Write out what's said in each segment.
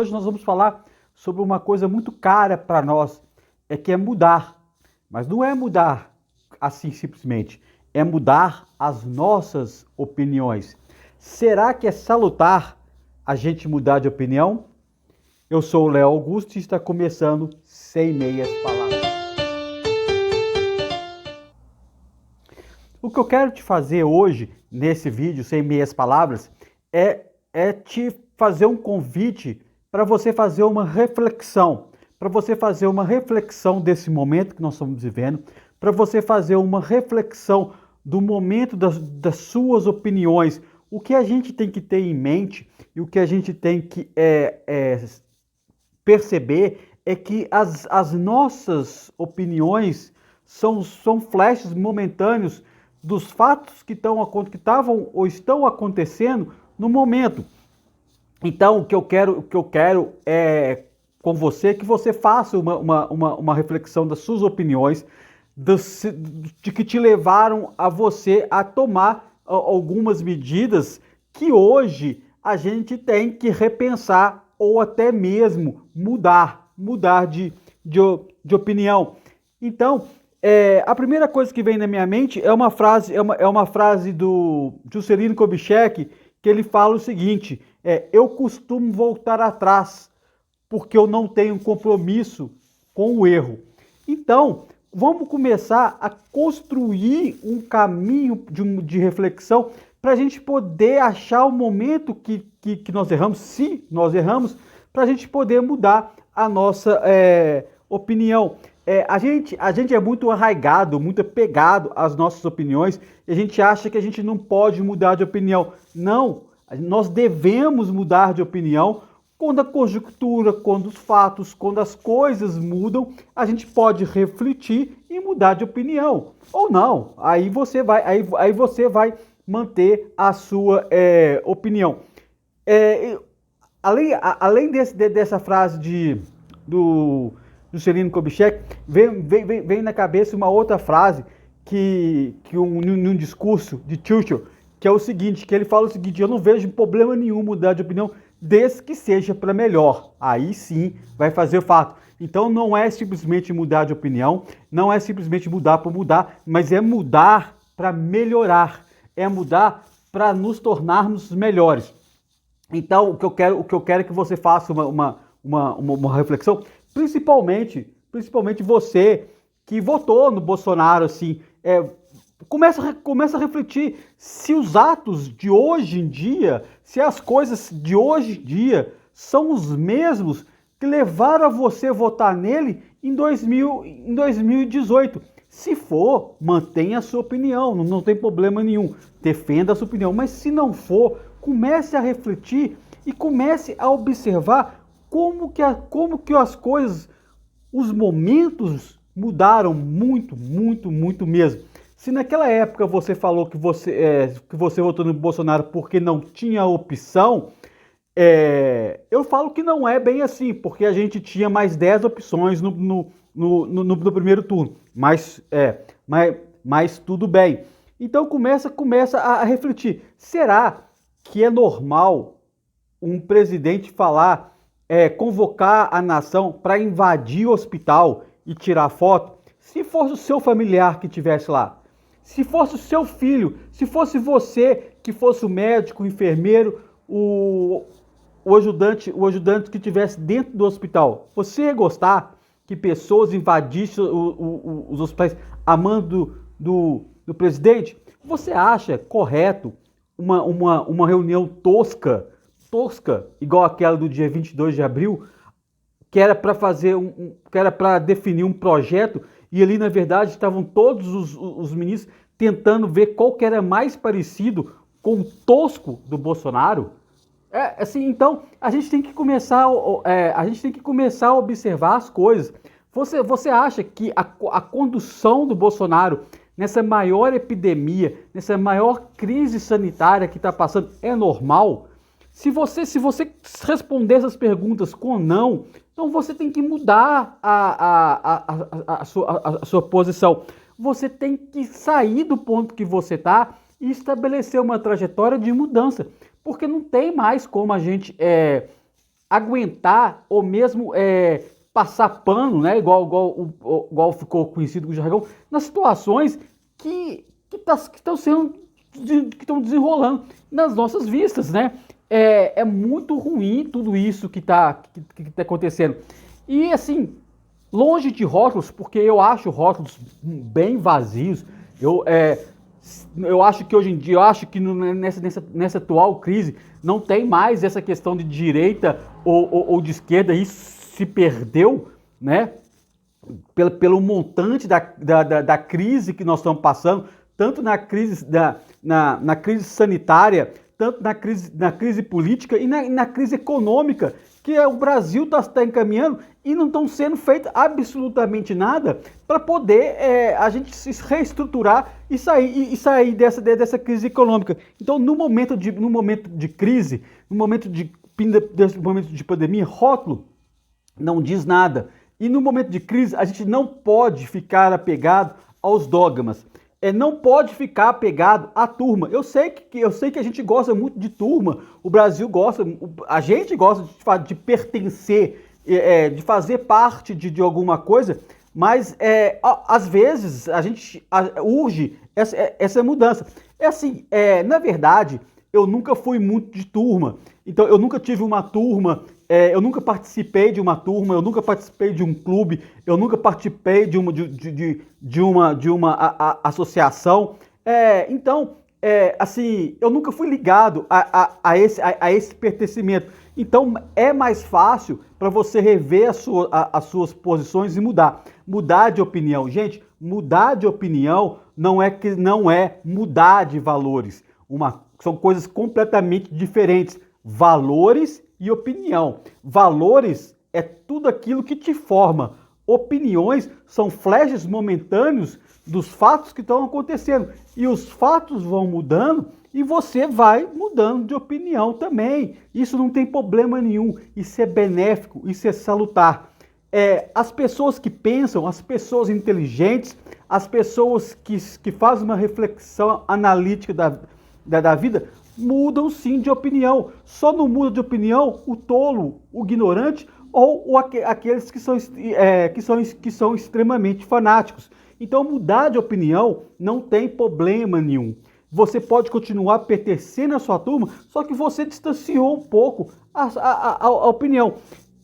Hoje nós vamos falar sobre uma coisa muito cara para nós, que é mudar. Mas não é mudar assim simplesmente, é mudar as nossas opiniões. Será que é salutar a gente mudar de opinião? Eu sou o Léo Augusto e está começando Sem Meias Palavras. O que eu quero te fazer hoje, nesse vídeo, Sem Meias Palavras, é te fazer um convite para você fazer uma reflexão, desse momento que nós estamos vivendo, para você fazer uma reflexão do momento das suas opiniões, o que a gente tem que ter em mente e o que a gente tem que perceber é que as nossas opiniões são flashes momentâneos dos fatos que estavam ou estão acontecendo no momento. Então, o que eu quero é com você que você faça uma reflexão das suas opiniões, de que te levaram a você a tomar algumas medidas que hoje a gente tem que repensar ou até mesmo mudar de opinião. Então, a primeira coisa que vem na minha mente é uma frase do Juscelino Kubitschek, que ele fala o seguinte: eu costumo voltar atrás porque eu não tenho compromisso com o erro. Então, vamos começar a construir um caminho de reflexão para a gente poder achar o momento que nós erramos, se nós erramos, para a gente poder mudar a nossa opinião. A gente é muito arraigado, muito apegado às nossas opiniões, e a gente acha que a gente não pode mudar de opinião. Não, nós devemos mudar de opinião quando a conjuntura, quando os fatos, quando as coisas mudam, a gente pode refletir e mudar de opinião. Ou não, aí você vai manter a sua opinião. Além dessa frase do Juscelino Kubitschek, vem na cabeça uma outra frase num discurso de Churchill, que é o seguinte, que ele fala o seguinte: eu não vejo problema nenhum mudar de opinião, desde que seja para melhor. Aí sim vai fazer o fato. Então não é simplesmente mudar de opinião, não é simplesmente mudar por mudar, mas é mudar para melhorar, é mudar para nos tornarmos melhores. Então o que eu quero é que você faça uma reflexão, principalmente você que votou no Bolsonaro, assim, começa a refletir se os atos de hoje em dia, se as coisas de hoje em dia são os mesmos que levaram a você votar nele em 2018. Se for, mantenha a sua opinião, não tem problema nenhum, defenda a sua opinião. Mas se não for, comece a refletir e comece a observar como que as coisas, os momentos mudaram muito, muito, muito mesmo. Se naquela época você falou que você votou no Bolsonaro porque não tinha opção, eu falo que não é bem assim, porque a gente tinha mais 10 opções no primeiro turno. Mas tudo bem. Então começa a refletir. Será que é normal um presidente convocar a nação para invadir o hospital e tirar foto? Se fosse o seu familiar que estivesse lá, se fosse o seu filho, se fosse você que fosse o médico, o enfermeiro, o ajudante que estivesse dentro do hospital, você ia gostar que pessoas invadissem os hospitais a mando do presidente? Você acha correto uma reunião tosca, igual aquela do dia 22 de abril, que era para definir um projeto, e ali na verdade estavam todos os ministros tentando ver qual que era mais parecido com o tosco do Bolsonaro? Então a gente tem que começar a observar as coisas. Você acha que a condução do Bolsonaro nessa maior epidemia, nessa maior crise sanitária que está passando, é normal? Se você responder essas perguntas com não, então você tem que mudar a sua posição. Você tem que sair do ponto que você está e estabelecer uma trajetória de mudança. Porque não tem mais como a gente aguentar ou mesmo passar pano, né? Igual ficou conhecido com o jargão, nas situações que estão desenrolando nas nossas vistas, né? É muito ruim tudo isso que tá acontecendo. E assim, longe de rótulos, porque eu acho rótulos bem vazios. Eu acho que hoje em dia, nessa atual crise, não tem mais essa questão de direita ou de esquerda, isso se perdeu, né? Pelo montante da crise que nós estamos passando, tanto na crise, na crise sanitária, tanto na crise política e na crise econômica, que o Brasil está encaminhando e não estão sendo feito absolutamente nada para poder a gente se reestruturar e sair dessa crise econômica. Então, no momento de crise, no momento de pandemia, rótulo não diz nada. E no momento de crise, a gente não pode ficar apegado aos dogmas. Não pode ficar apegado à turma. Eu sei que a gente gosta muito de turma. O Brasil gosta, a gente gosta de pertencer, de fazer parte de alguma coisa, mas às vezes a gente urge essa mudança. Assim, na verdade, eu nunca fui muito de turma. Então, eu nunca tive uma turma, eu nunca participei de uma turma, eu nunca participei de um clube, eu nunca participei de uma associação. Então, assim, eu nunca fui ligado a esse pertencimento. Então, é mais fácil para você rever as suas posições e mudar. Mudar de opinião. Gente, mudar de opinião não é mudar de valores. São coisas completamente diferentes. Valores e opinião. Valores é tudo aquilo que te forma. Opiniões são flashes momentâneos dos fatos que estão acontecendo. E os fatos vão mudando e você vai mudando de opinião também. Isso não tem problema nenhum. Isso é benéfico, isso é salutar. As pessoas que pensam, as pessoas inteligentes, as pessoas que fazem uma reflexão analítica da vida, mudam sim de opinião. Só não muda de opinião o tolo, o ignorante ou aqueles que são extremamente fanáticos. Então, mudar de opinião não tem problema nenhum. Você pode continuar pertencendo à sua turma, só que você distanciou um pouco a opinião.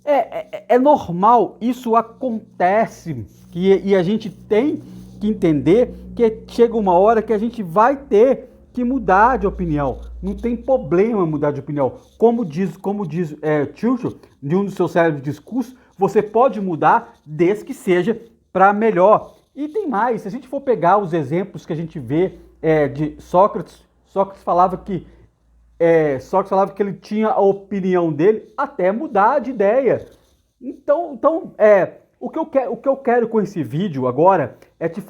É normal, isso acontece. E a gente tem que entender que chega uma hora que a gente vai ter que mudar de opinião. Não tem problema mudar de opinião. Como diz Churchill, de um dos seus célebres discursos, você pode mudar desde que seja para melhor. E tem mais, se a gente for pegar os exemplos que a gente vê de Sócrates falava que ele tinha a opinião dele até mudar de ideia. Então o que eu quero com esse vídeo agora é te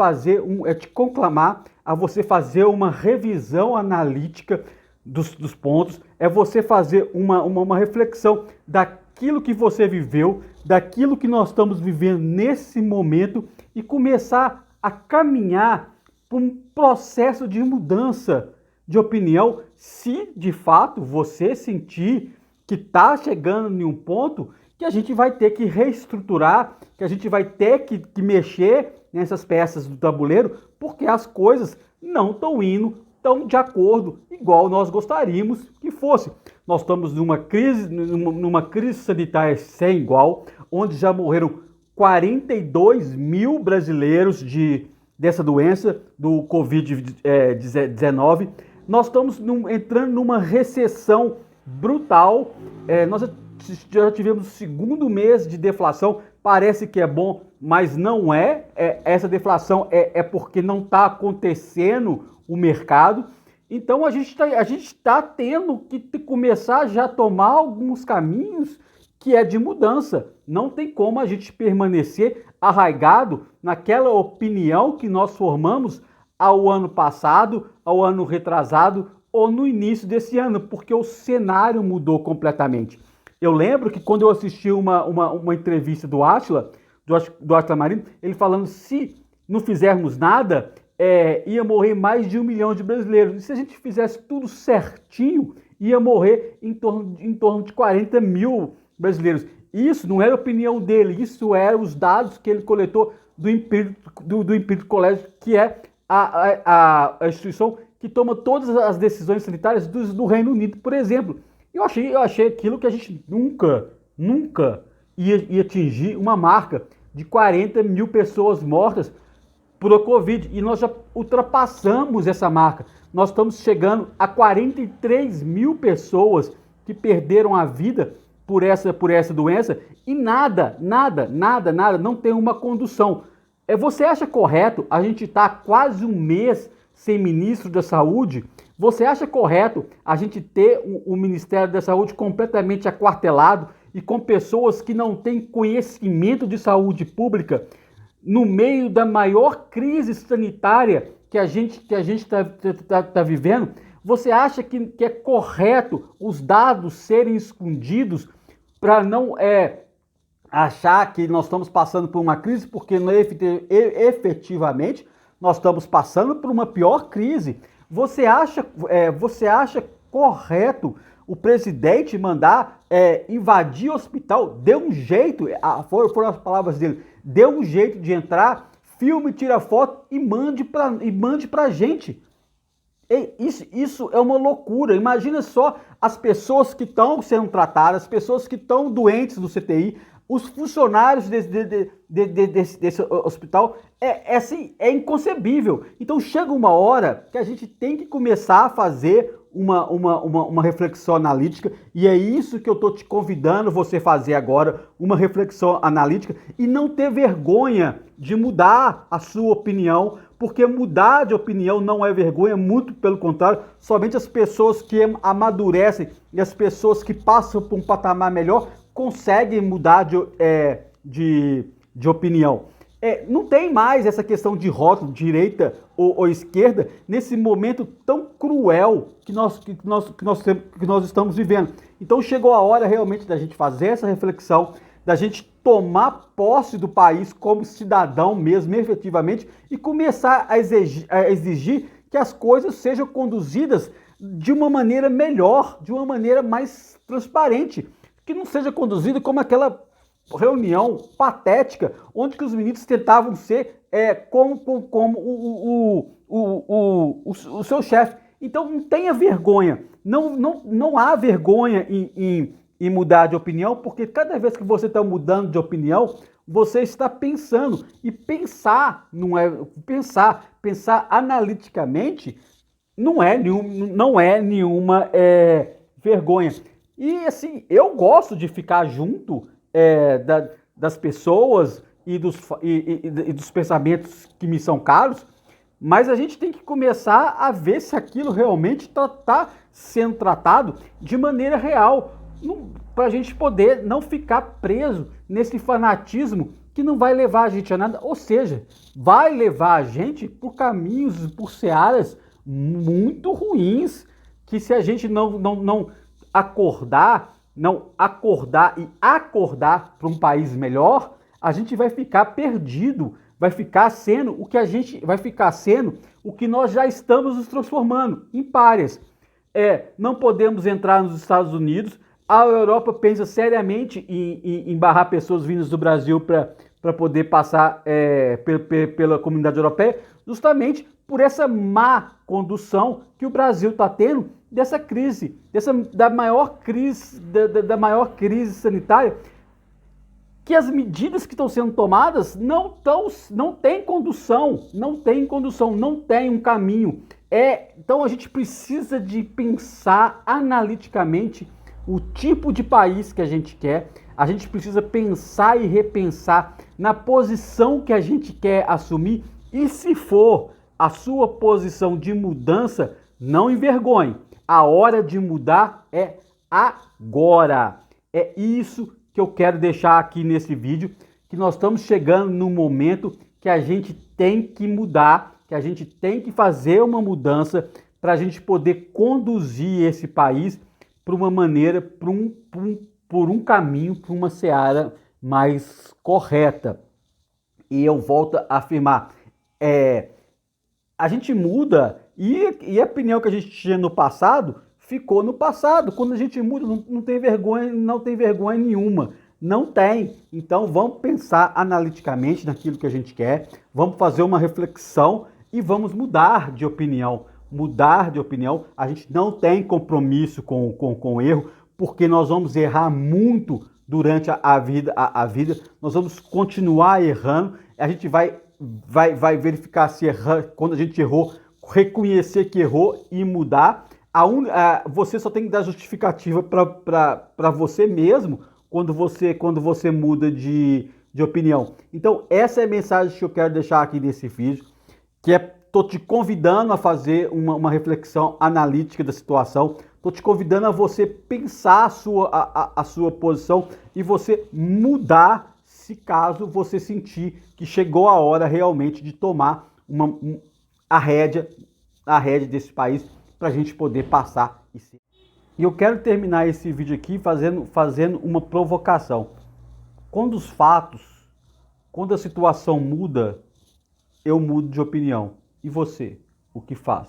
conclamar a você fazer uma revisão analítica dos pontos, é você fazer uma reflexão daquilo que você viveu, daquilo que nós estamos vivendo nesse momento e começar a caminhar para um processo de mudança de opinião, se de fato você sentir que está chegando em um ponto que a gente vai ter que reestruturar, que a gente vai ter que mexer nessas peças do tabuleiro, porque as coisas não estão indo tão de acordo igual nós gostaríamos que fosse. Nós estamos numa crise sanitária sem igual, onde já morreram 42 mil brasileiros dessa doença, do Covid-19. Nós estamos entrando numa recessão brutal. Nós já tivemos o segundo mês de deflação. Parece que é bom, mas não é. Essa deflação é porque não está acontecendo o mercado. Então a gente está tendo que começar já a tomar alguns caminhos que é de mudança. Não tem como a gente permanecer arraigado naquela opinião que nós formamos ao ano passado, ao ano retrasado ou no início desse ano, porque o cenário mudou completamente. Eu lembro que quando eu assisti uma entrevista do Átila Marino, ele falando se não fizermos nada, ia morrer mais de 1 milhão de brasileiros. E se a gente fizesse tudo certinho, ia morrer em torno de 40 mil brasileiros. Isso não era a opinião dele, isso eram os dados que ele coletou do Empírico Colégio, que é a instituição que toma todas as decisões sanitárias do Reino Unido, por exemplo. Eu achei aquilo que a gente nunca ia atingir uma marca de 40 mil pessoas mortas por a Covid. E nós já ultrapassamos essa marca. Nós estamos chegando a 43 mil pessoas que perderam a vida por essa doença e nada, não tem uma condução. Você acha correto a gente estar quase um mês sem ministro da Saúde? Você acha correto a gente ter o Ministério da Saúde completamente aquartelado e com pessoas que não têm conhecimento de saúde pública no meio da maior crise sanitária que a gente está vivendo? Você acha que é correto os dados serem escondidos para não achar que nós estamos passando por uma crise, porque efetivamente nós estamos passando por uma pior crise? Você acha correto o presidente mandar invadir o hospital? Deu um jeito, foram as palavras dele, deu um jeito de entrar, filme, tira foto e mande para a gente. Isso é uma loucura. Imagina só as pessoas que estão sendo tratadas, as pessoas que estão doentes no CTI, os funcionários desse hospital. É inconcebível. Então chega uma hora que a gente tem que começar a fazer uma reflexão analítica, e é isso que eu estou te convidando você fazer agora, uma reflexão analítica, e não ter vergonha de mudar a sua opinião, porque mudar de opinião não é vergonha, muito pelo contrário, somente as pessoas que amadurecem e as pessoas que passam por um patamar melhor conseguem mudar de opinião. Não tem mais essa questão de rótulo, direita ou esquerda, nesse momento tão cruel que nós estamos vivendo. Então chegou a hora realmente da gente fazer essa reflexão, da gente tomar posse do país como cidadão mesmo, efetivamente, e começar a exigir que as coisas sejam conduzidas de uma maneira melhor, de uma maneira mais transparente, que não seja conduzida como aquela reunião patética, onde que os ministros tentavam ser como o seu chefe. Então não tenha vergonha, não há vergonha em mudar de opinião, porque cada vez que você está mudando de opinião, você está pensando, e pensar não é pensar analiticamente não é nenhuma vergonha. E assim, eu gosto de ficar junto das pessoas e dos pensamentos que me são caros, mas a gente tem que começar a ver se aquilo realmente está sendo tratado de maneira real, para a gente poder não ficar preso nesse fanatismo que não vai levar a gente a nada, ou seja, vai levar a gente por caminhos, por searas muito ruins, que se a gente não acordar e acordar para um país melhor, a gente vai ficar perdido, vai ficar sendo o que nós já estamos nos transformando em párias. Não podemos entrar nos Estados Unidos. A Europa pensa seriamente em barrar pessoas vindas do Brasil para poder passar pela comunidade europeia, justamente por essa má condução que o Brasil está tendo dessa crise, da maior crise sanitária, que as medidas que estão sendo tomadas não têm condução, não tem um caminho. Então a gente precisa de pensar analiticamente o tipo de país que a gente quer, a gente precisa pensar e repensar na posição que a gente quer assumir, e se for a sua posição de mudança, não envergonhe. A hora de mudar é agora. É isso que eu quero deixar aqui nesse vídeo, que nós estamos chegando num momento que a gente tem que mudar, que a gente tem que fazer uma mudança para a gente poder conduzir esse país para uma maneira, por um caminho, para uma seara mais correta. E eu volto a afirmar, a gente muda, e a opinião que a gente tinha no passado ficou no passado. Quando a gente muda, não tem vergonha, não tem vergonha nenhuma. Não tem. Então vamos pensar analiticamente naquilo que a gente quer, vamos fazer uma reflexão e vamos mudar de opinião. Mudar de opinião. A gente não tem compromisso com o erro, porque nós vamos errar muito durante a vida. Nós vamos continuar errando. A gente vai verificar se errar, quando a gente errou, reconhecer que errou e mudar. Você só tem que dar justificativa para você mesmo quando você muda de opinião. Então, essa é a mensagem que eu quero deixar aqui nesse vídeo, que tô te convidando a fazer uma reflexão analítica da situação, tô te convidando a você pensar a sua posição e você mudar se caso você sentir que chegou a hora realmente de tomar a rédea desse país para a gente poder passar e ser. E eu quero terminar esse vídeo aqui fazendo uma provocação. Quando a situação muda, eu mudo de opinião. E você, o que faz?